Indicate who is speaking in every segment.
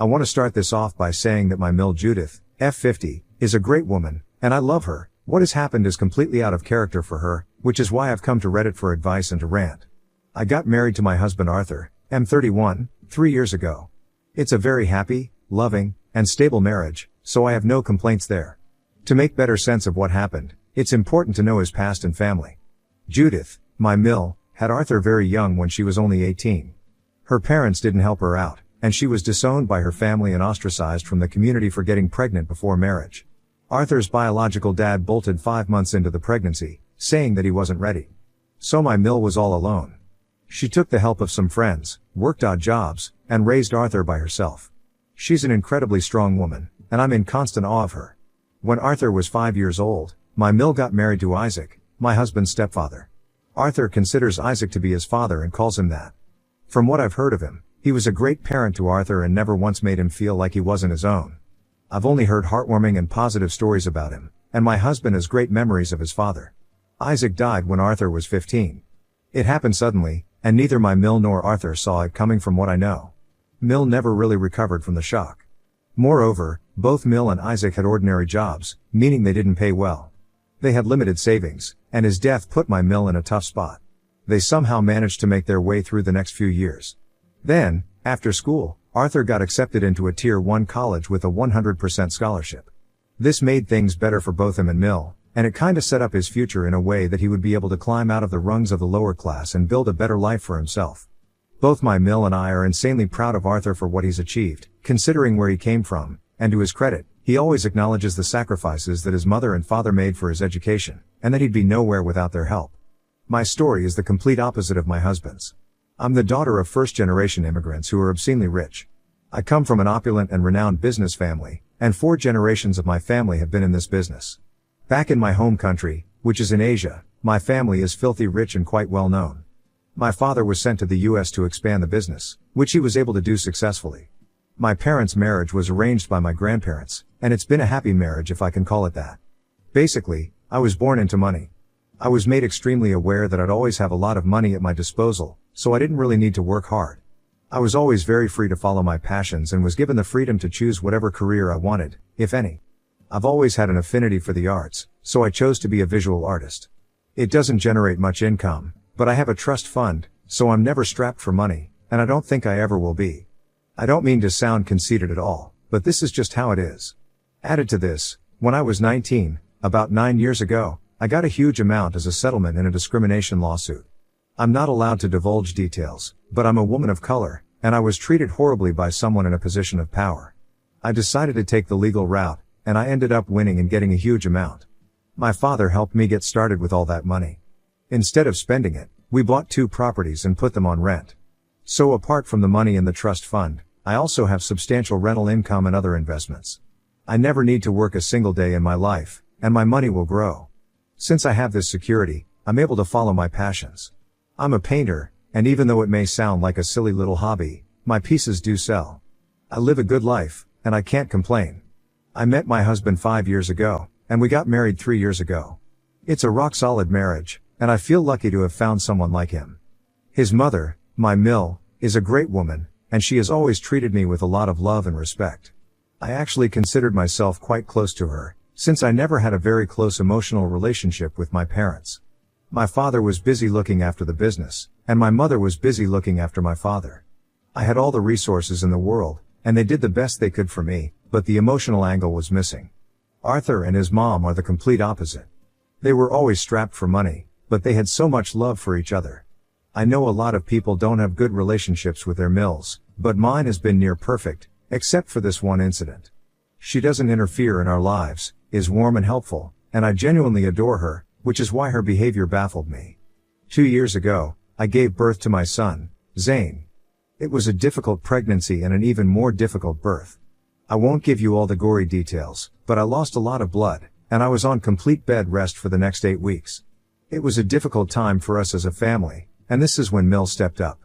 Speaker 1: I want to start this off by saying that my Mill Judith, F50, is a great woman, and I love her. What has happened is completely out of character for her, which is why I've come to Reddit for advice and to rant. I got married to my husband Arthur, M31, 3 years ago. It's a very happy, loving, and stable marriage, so I have no complaints there. To make better sense of what happened, it's important to know his past and family. Judith, my Mill, had Arthur very young when she was only 18. Her parents didn't help her out, and she was disowned by her family and ostracized from the community for getting pregnant before marriage. Arthur's biological dad bolted 5 months into the pregnancy, saying that he wasn't ready. So my Mill was all alone. She took the help of some friends, worked odd jobs, and raised Arthur by herself. She's an incredibly strong woman, and I'm in constant awe of her. When Arthur was 5 years old, my Mill got married to Isaac, my husband's stepfather. Arthur considers Isaac to be his father and calls him that. From what I've heard of him, he was a great parent to Arthur and never once made him feel like he wasn't his own. I've only heard heartwarming and positive stories about him, and my husband has great memories of his father. Isaac died when Arthur was 15. It happened suddenly, and neither my Mill nor Arthur saw it coming from what I know. Mill never really recovered from the shock. Moreover, both Mill and Isaac had ordinary jobs, meaning they didn't pay well. They had limited savings, and his death put my Mill in a tough spot. They somehow managed to make their way through the next few years. Then, after school, Arthur got accepted into a Tier 1 college with a 100% scholarship. This made things better for both him and Mill, and it kinda set up his future in a way that he would be able to climb out of the rungs of the lower class and build a better life for himself. Both my Mill and I are insanely proud of Arthur for what he's achieved, considering where he came from, and to his credit, he always acknowledges the sacrifices that his mother and father made for his education, and that he'd be nowhere without their help. My story is the complete opposite of my husband's. I'm the daughter of first-generation immigrants who are obscenely rich. I come from an opulent and renowned business family, and 4 generations of my family have been in this business. Back in my home country, which is in Asia, my family is filthy rich and quite well known. My father was sent to the US to expand the business, which he was able to do successfully. My parents' marriage was arranged by my grandparents, and it's been a happy marriage if I can call it that. Basically, I was born into money. I was made extremely aware that I'd always have a lot of money at my disposal, so I didn't really need to work hard. I was always very free to follow my passions and was given the freedom to choose whatever career I wanted, if any. I've always had an affinity for the arts, so I chose to be a visual artist. It doesn't generate much income, but I have a trust fund, so I'm never strapped for money, and I don't think I ever will be. I don't mean to sound conceited at all, but this is just how it is. Added to this, when I was 19, about 9 years ago, I got a huge amount as a settlement in a discrimination lawsuit. I'm not allowed to divulge details, but I'm a woman of color, and I was treated horribly by someone in a position of power. I decided to take the legal route, and I ended up winning and getting a huge amount. My father helped me get started with all that money. Instead of spending it, we bought 2 properties and put them on rent. So apart from the money in the trust fund, I also have substantial rental income and other investments. I never need to work a single day in my life, and my money will grow. Since I have this security, I'm able to follow my passions. I'm a painter, and even though it may sound like a silly little hobby, my pieces do sell. I live a good life, and I can't complain. I met my husband 5 years ago, and we got married 3 years ago. It's a rock-solid marriage, and I feel lucky to have found someone like him. His mother, my Mill, is a great woman, and she has always treated me with a lot of love and respect. I actually considered myself quite close to her, since I never had a very close emotional relationship with my parents. My father was busy looking after the business, and my mother was busy looking after my father. I had all the resources in the world, and they did the best they could for me, but the emotional angle was missing. Arthur and his mom are the complete opposite. They were always strapped for money, but they had so much love for each other. I know a lot of people don't have good relationships with their Mills, but mine has been near perfect, except for this one incident. She doesn't interfere in our lives, is warm and helpful, and I genuinely adore her, which is why her behavior baffled me. 2 years ago, I gave birth to my son, Zane. It was a difficult pregnancy and an even more difficult birth. I won't give you all the gory details, but I lost a lot of blood, and I was on complete bed rest for the next 8 weeks. It was a difficult time for us as a family, and this is when Mill stepped up.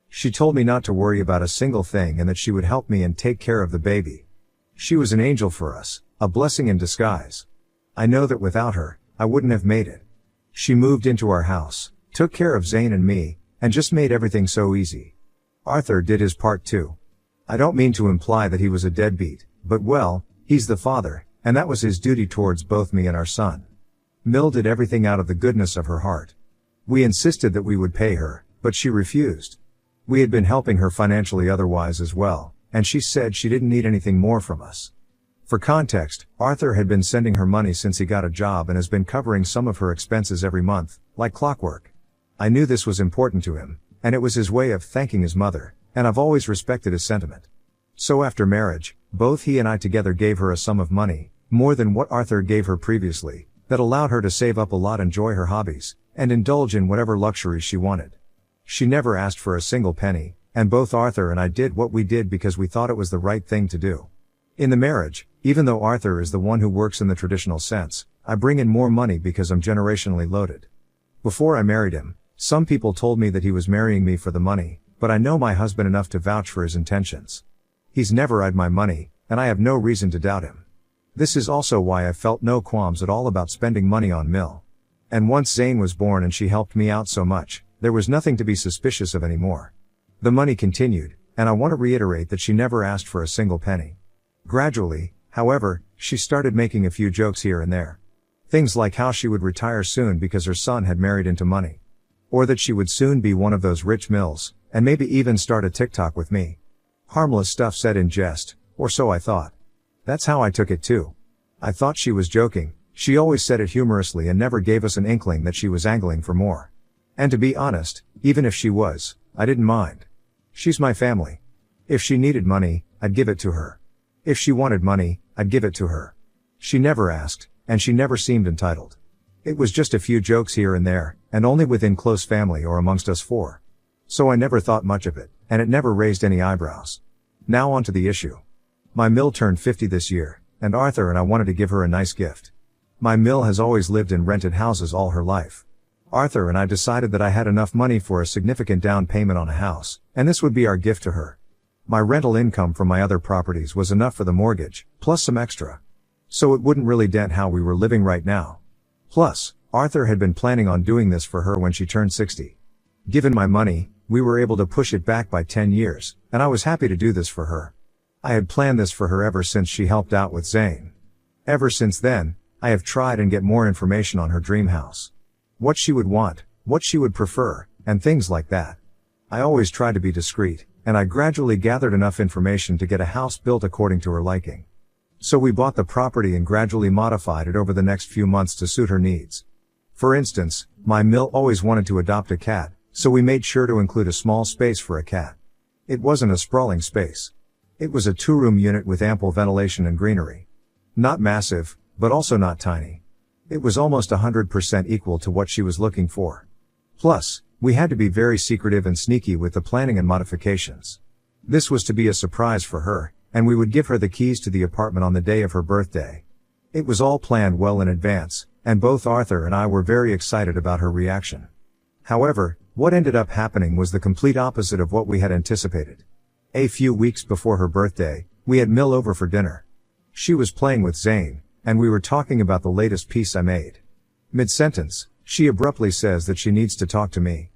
Speaker 1: She told me not to worry about a single thing and that she would help me and take care of the baby. She was an angel for us, a blessing in disguise. I know that without her, I wouldn't have made it. She moved into our house, took care of Zane and me, and just made everything so easy. Arthur did his part too. I don't mean to imply that he was a deadbeat, but well, he's the father, and that was his duty towards both me and our son. Mill did everything out of the goodness of her heart. We insisted that we would pay her, but she refused. We had been helping her financially otherwise as well, and she said she didn't need anything more from us. For context, Arthur had been sending her money since he got a job and has been covering some of her expenses every month, like clockwork. I knew this was important to him, and it was his way of thanking his mother, and I've always respected his sentiment. So after marriage, both he and I together gave her a sum of money, more than what Arthur gave her previously, that allowed her to save up a lot, enjoy her hobbies, and indulge in whatever luxuries she wanted. She never asked for a single penny, and both Arthur and I did what we did because we thought it was the right thing to do. In the marriage, even though Arthur is the one who works in the traditional sense, I bring in more money because I'm generationally loaded. Before I married him, some people told me that he was marrying me for the money, but I know my husband enough to vouch for his intentions. He's never eyed my money, and I have no reason to doubt him. This is also why I felt no qualms at all about spending money on Mill. And once Zane was born and she helped me out so much, there was nothing to be suspicious of anymore. The money continued, and I want to reiterate that she never asked for a single penny. Gradually, however, she started making a few jokes here and there. Things like how she would retire soon because her son had married into money. Or that she would soon be one of those rich Mills, and maybe even start a TikTok with me. Harmless stuff said in jest, or so I thought. That's how I took it too. I thought she was joking. She always said it humorously and never gave us an inkling that she was angling for more. And to be honest, even if she was, I didn't mind. She's my family. If she needed money, I'd give it to her. If she wanted money, I'd give it to her. She never asked, and she never seemed entitled. It was just a few jokes here and there, and only within close family or amongst us four. So I never thought much of it, and it never raised any eyebrows. Now on to the issue. My Mill turned 50 this year, and Arthur and I wanted to give her a nice gift. My Mill has always lived in rented houses all her life. Arthur and I decided that I had enough money for a significant down payment on a house, and this would be our gift to her. My rental income from my other properties was enough for the mortgage, plus some extra. So it wouldn't really dent how we were living right now. Plus, Arthur had been planning on doing this for her when she turned 60. Given my money, we were able to push it back by 10 years, and I was happy to do this for her. I had planned this for her ever since she helped out with Zane. Ever since then, I have tried and get more information on her dream house. What she would want, what she would prefer, and things like that. I always try to be discreet, and I gradually gathered enough information to get a house built according to her liking. So we bought the property and gradually modified it over the next few months to suit her needs. For instance, my Mill always wanted to adopt a cat, so we made sure to include a small space for a cat. It wasn't a sprawling space. It was a 2-room unit with ample ventilation and greenery. Not massive, but also not tiny. It was almost 100% equal to what she was looking for. Plus, we had to be very secretive and sneaky with the planning and modifications. This was to be a surprise for her, and we would give her the keys to the apartment on the day of her birthday. It was all planned well in advance, and both Arthur and I were very excited about her reaction. However, what ended up happening was the complete opposite of what we had anticipated. A few weeks before her birthday, we had Mill over for dinner. She was playing with Zane, and we were talking about the latest piece I made. Mid-sentence, she abruptly says that she needs to talk to me.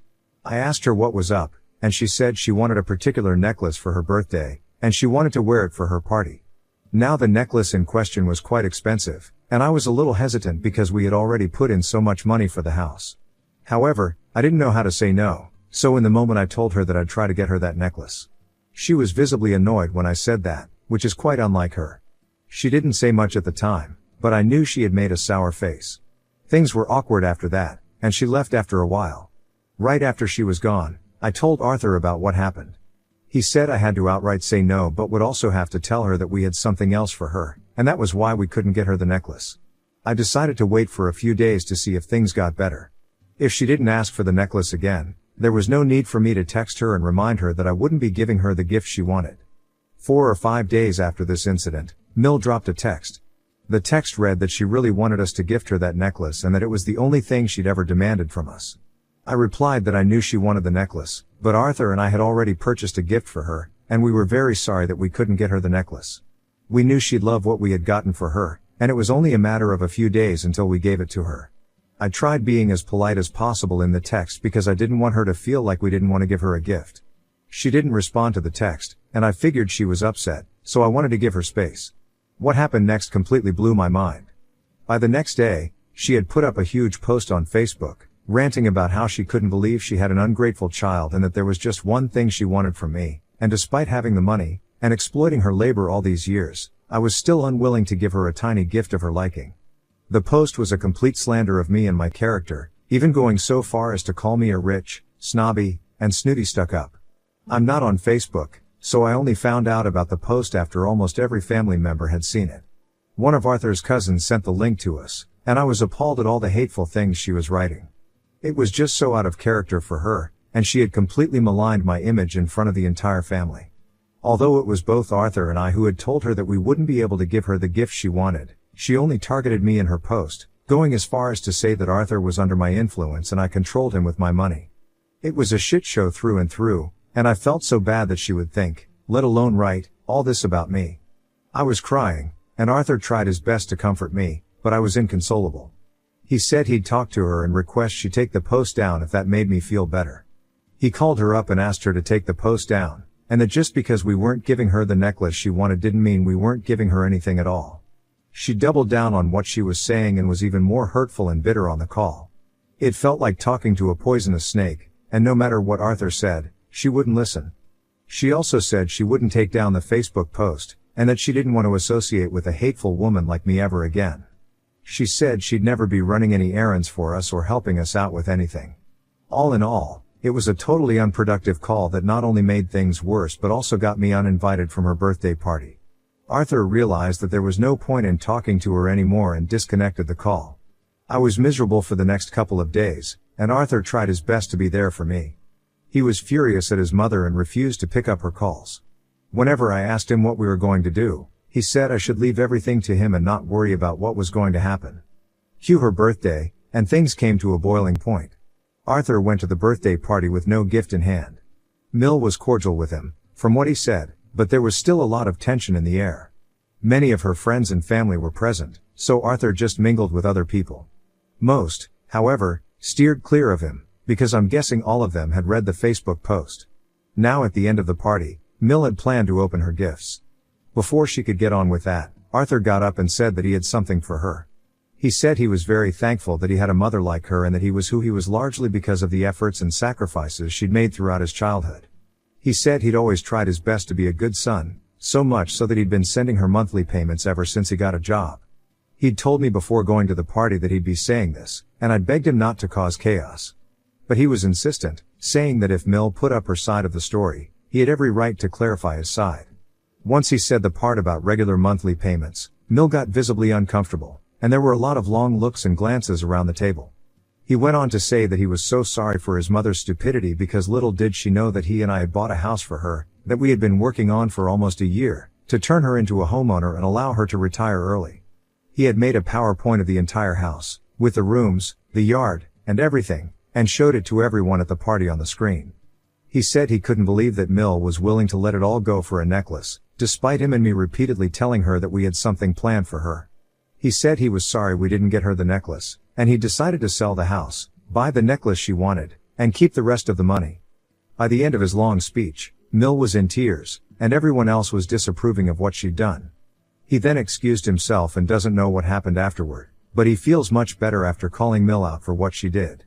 Speaker 1: I asked her what was up, and she said she wanted a particular necklace for her birthday, and she wanted to wear it for her party. Now the necklace in question was quite expensive, and I was a little hesitant because we had already put in so much money for the house. However, I didn't know how to say no, so in the moment I told her that I'd try to get her that necklace. She was visibly annoyed when I said that, which is quite unlike her. She didn't say much at the time, but I knew she had made a sour face. Things were awkward after that, and she left after a while. Right after she was gone, I told Arthur about what happened. He said I had to outright say no but would also have to tell her that we had something else for her, and that was why we couldn't get her the necklace. I decided to wait for a few days to see if things got better. If she didn't ask for the necklace again, there was no need for me to text her and remind her that I wouldn't be giving her the gift she wanted. 4 or 5 days after this incident, Mill dropped a text. The text read that she really wanted us to gift her that necklace and that it was the only thing she'd ever demanded from us. I replied that I knew she wanted the necklace, but Arthur and I had already purchased a gift for her, and we were very sorry that we couldn't get her the necklace. We knew she'd love what we had gotten for her, and it was only a matter of a few days until we gave it to her. I tried being as polite as possible in the text because I didn't want her to feel like we didn't want to give her a gift. She didn't respond to the text, and I figured she was upset, so I wanted to give her space. What happened next completely blew my mind. By the next day, she had put up a huge post on Facebook, ranting about how she couldn't believe she had an ungrateful child and that there was just one thing she wanted from me, and despite having the money, and exploiting her labor all these years, I was still unwilling to give her a tiny gift of her liking. The post was a complete slander of me and my character, even going so far as to call me a rich, snobby, and snooty stuck-up. I'm not on Facebook, so I only found out about the post after almost every family member had seen it. One of Arthur's cousins sent the link to us, and I was appalled at all the hateful things she was writing. It was just so out of character for her, and she had completely maligned my image in front of the entire family. Although it was both Arthur and I who had told her that we wouldn't be able to give her the gift she wanted, she only targeted me in her post, going as far as to say that Arthur was under my influence and I controlled him with my money. It was a shit show through and through, and I felt so bad that she would think, let alone write, all this about me. I was crying, and Arthur tried his best to comfort me, but I was inconsolable. He said he'd talk to her and request she take the post down if that made me feel better. He called her up and asked her to take the post down, and that just because we weren't giving her the necklace she wanted didn't mean we weren't giving her anything at all. She doubled down on what she was saying and was even more hurtful and bitter on the call. It felt like talking to a poisonous snake, and no matter what Arthur said, she wouldn't listen. She also said she wouldn't take down the Facebook post, and that she didn't want to associate with a hateful woman like me ever again. She said she'd never be running any errands for us or helping us out with anything. All in all, it was a totally unproductive call that not only made things worse but also got me uninvited from her birthday party. Arthur realized that there was no point in talking to her anymore and disconnected the call. I was miserable for the next couple of days, and Arthur tried his best to be there for me. He was furious at his mother and refused to pick up her calls. Whenever I asked him what we were going to do, he said I should leave everything to him and not worry about what was going to happen. Cue her birthday, and things came to a boiling point. Arthur went to the birthday party with no gift in hand. Mill was cordial with him, from what he said, but there was still a lot of tension in the air. Many of her friends and family were present, so Arthur just mingled with other people. Most, however, steered clear of him, because I'm guessing all of them had read the Facebook post. Now at the end of the party, Mill had planned to open her gifts. Before she could get on with that, Arthur got up and said that he had something for her. He said he was very thankful that he had a mother like her and that he was who he was largely because of the efforts and sacrifices she'd made throughout his childhood. He said he'd always tried his best to be a good son, so much so that he'd been sending her monthly payments ever since he got a job. He'd told me before going to the party that he'd be saying this, and I'd begged him not to cause chaos. But he was insistent, saying that if Mill put up her side of the story, he had every right to clarify his side. Once he said the part about regular monthly payments, Mill got visibly uncomfortable, and there were a lot of long looks and glances around the table. He went on to say that he was so sorry for his mother's stupidity because little did she know that he and I had bought a house for her, that we had been working on for almost a year, to turn her into a homeowner and allow her to retire early. He had made a PowerPoint of the entire house, with the rooms, the yard, and everything, and showed it to everyone at the party on the screen. He said he couldn't believe that Mill was willing to let it all go for a necklace, despite him and me repeatedly telling her that we had something planned for her. He said he was sorry we didn't get her the necklace, and he decided to sell the house, buy the necklace she wanted, and keep the rest of the money. By the end of his long speech, Mill was in tears, and everyone else was disapproving of what she'd done. He then excused himself and doesn't know what happened afterward, but he feels much better after calling Mill out for what she did.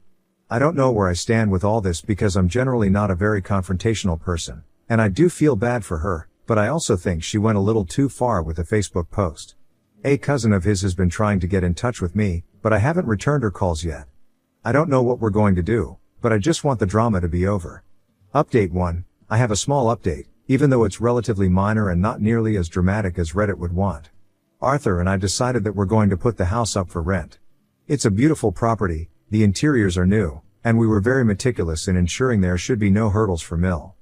Speaker 1: I don't know where I stand with all this because I'm generally not a very confrontational person, and I do feel bad for her, but I also think she went a little too far with the Facebook post. A cousin of his has been trying to get in touch with me, but I haven't returned her calls yet. I don't know what we're going to do, but I just want the drama to be over. Update 1. I have a small update, even though it's relatively minor and not nearly as dramatic as Reddit would want. Arthur and I decided that we're going to put the house up for rent. It's a beautiful property, the interiors are new, and we were very meticulous in ensuring there should be no hurdles for Mill.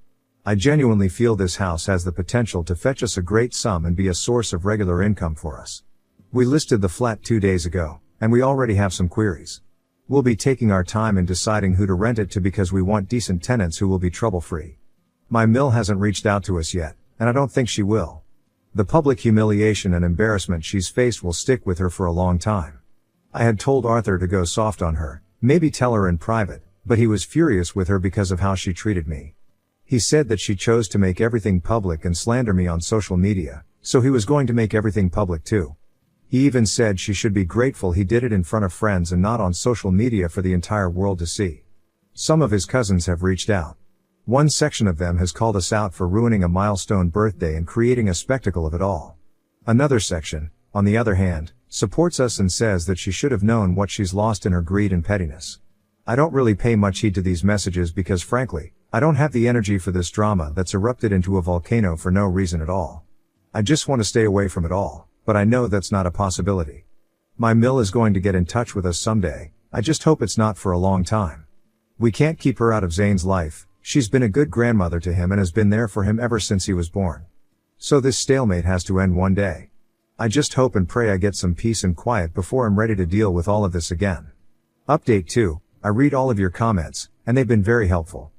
Speaker 1: I genuinely feel this house has the potential to fetch us a great sum and be a source of regular income for us. We listed the flat 2 days ago, and we already have some queries. We'll be taking our time in deciding who to rent it to because we want decent tenants who will be trouble-free. My Mill hasn't reached out to us yet, and I don't think she will. The public humiliation and embarrassment she's faced will stick with her for a long time. I had told Arthur to go soft on her, maybe tell her in private, but he was furious with her because of how she treated me. He said that she chose to make everything public and slander me on social media, so he was going to make everything public too. He even said she should be grateful he did it in front of friends and not on social media for the entire world to see. Some of his cousins have reached out. One section of them has called us out for ruining a milestone birthday and creating a spectacle of it all. Another section, on the other hand, supports us and says that she should have known what she's lost in her greed and pettiness. I don't really pay much heed to these messages because frankly, I don't have the energy for this drama that's erupted into a volcano for no reason at all. I just want to stay away from it all, but I know that's not a possibility. My Mill is going to get in touch with us someday, I just hope it's not for a long time. We can't keep her out of Zane's life, she's been a good grandmother to him and has been there for him ever since he was born. So this stalemate has to end one day. I just hope and pray I get some peace and quiet before I'm ready to deal with all of this again. Update 2, I read all of your comments, and they've been very helpful.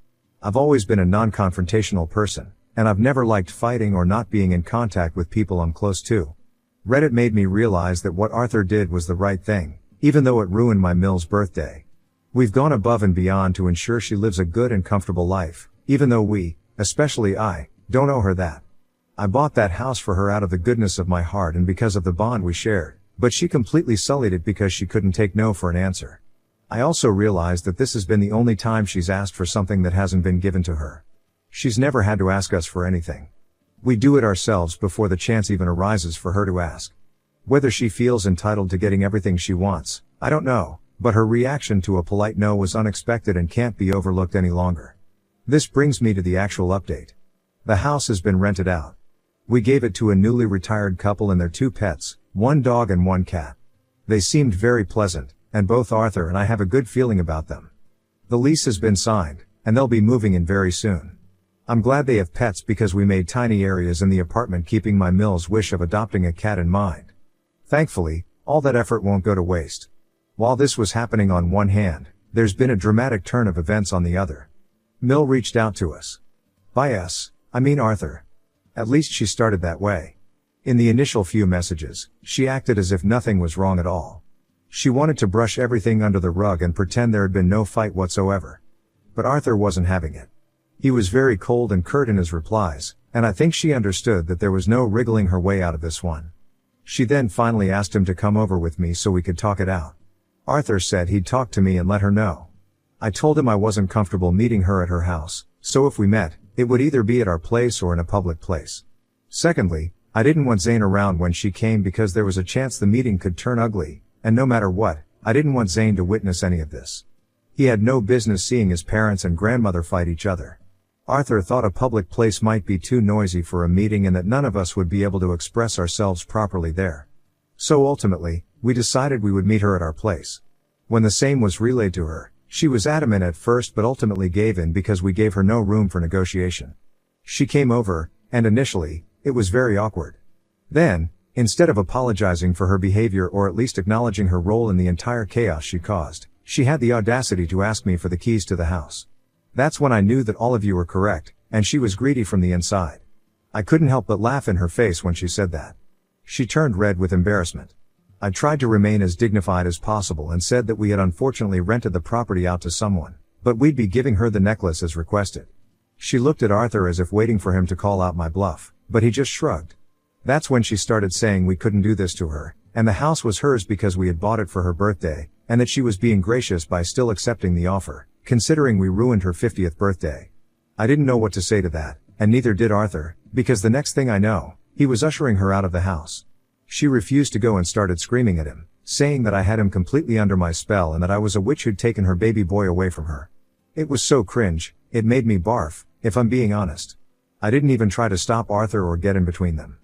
Speaker 1: I've always been a non-confrontational person, and I've never liked fighting or not being in contact with people I'm close to. Reddit made me realize that what Arthur did was the right thing, even though it ruined my Mill's birthday. We've gone above and beyond to ensure she lives a good and comfortable life, even though we, especially I, don't owe her that. I bought that house for her out of the goodness of my heart and because of the bond we shared, but she completely sullied it because she couldn't take no for an answer. I also realized that this has been the only time she's asked for something that hasn't been given to her. She's never had to ask us for anything. We do it ourselves before the chance even arises for her to ask. Whether she feels entitled to getting everything she wants, I don't know, but her reaction to a polite no was unexpected and can't be overlooked any longer. This brings me to the actual update. The house has been rented out. We gave it to a newly retired couple and their 2 pets, 1 dog and 1 cat. They seemed very pleasant, and both Arthur and I have a good feeling about them. The lease has been signed, and they'll be moving in very soon. I'm glad they have pets because we made tiny areas in the apartment keeping my Mill's wish of adopting a cat in mind. Thankfully, all that effort won't go to waste. While this was happening on one hand, there's been a dramatic turn of events on the other. Mill reached out to us. By us, I mean Arthur. At least she started that way. In the initial few messages, she acted as if nothing was wrong at all. She wanted to brush everything under the rug and pretend there had been no fight whatsoever. But Arthur wasn't having it. He was very cold and curt in his replies, and I think she understood that there was no wriggling her way out of this one. She then finally asked him to come over with me so we could talk it out. Arthur said he'd talk to me and let her know. I told him I wasn't comfortable meeting her at her house, so if we met, it would either be at our place or in a public place. Secondly, I didn't want Zane around when she came because there was a chance the meeting could turn ugly, and no matter what, I didn't want Zane to witness any of this. He had no business seeing his parents and grandmother fight each other. Arthur thought a public place might be too noisy for a meeting and that none of us would be able to express ourselves properly there. So ultimately, we decided we would meet her at our place. When the same was relayed to her, she was adamant at first but ultimately gave in because we gave her no room for negotiation. She came over, and initially, it was very awkward. Then, instead of apologizing for her behavior or at least acknowledging her role in the entire chaos she caused, she had the audacity to ask me for the keys to the house. That's when I knew that all of you were correct, and she was greedy from the inside. I couldn't help but laugh in her face when she said that. She turned red with embarrassment. I tried to remain as dignified as possible and said that we had unfortunately rented the property out to someone, but we'd be giving her the necklace as requested. She looked at Arthur as if waiting for him to call out my bluff, but he just shrugged. That's when she started saying we couldn't do this to her, and the house was hers because we had bought it for her birthday, and that she was being gracious by still accepting the offer, considering we ruined her 50th birthday. I didn't know what to say to that, and neither did Arthur, because the next thing I know, he was ushering her out of the house. She refused to go and started screaming at him, saying that I had him completely under my spell and that I was a witch who'd taken her baby boy away from her. It was so cringe, it made me barf, if I'm being honest. I didn't even try to stop Arthur or get in between them.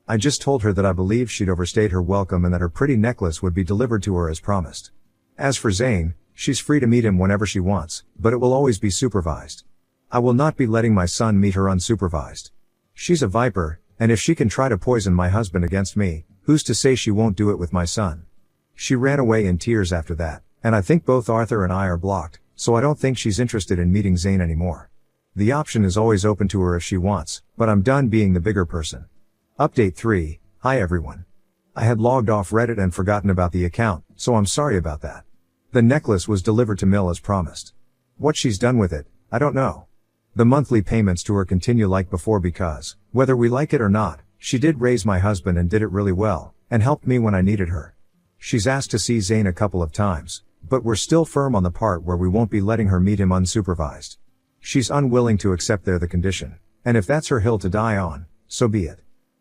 Speaker 1: I just told her that I believed she'd overstayed her welcome and that her pretty necklace would be delivered to her as promised. As for Zane, she's free to meet him whenever she wants, but it will always be supervised. I will not be letting my son meet her unsupervised. She's a viper, and if she can try to poison my husband against me, who's to say she won't do it with my son? She ran away in tears after that, and I think both Arthur and I are blocked, so I don't think she's interested in meeting Zane anymore. The option is always open to her if she wants, but I'm done being the bigger person. Update 3, hi everyone. I had logged off Reddit and forgotten about the account, so I'm sorry about that. The necklace was delivered to Mill as promised. What she's done with it, I don't know. The monthly payments to her continue like before because, whether we like it or not, she did raise my husband and did it really well, and helped me when I needed her. She's asked to see Zane a couple of times, but we're still firm on the part where we won't be letting her meet him unsupervised. She's unwilling to accept the condition, and if that's her hill to die on, so be it.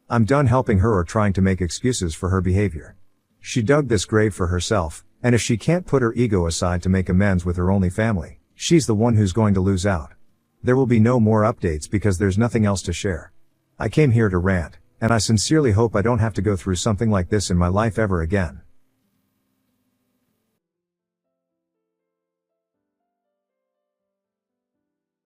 Speaker 1: I'm done helping her or trying to make excuses for her behavior. She dug this grave for herself, and if she can't put her ego aside to make amends with her only family, she's the one who's going to lose out. There will be no more updates because there's nothing else to share. I came here to rant, and I sincerely hope I don't have to go through something like this in my life ever again.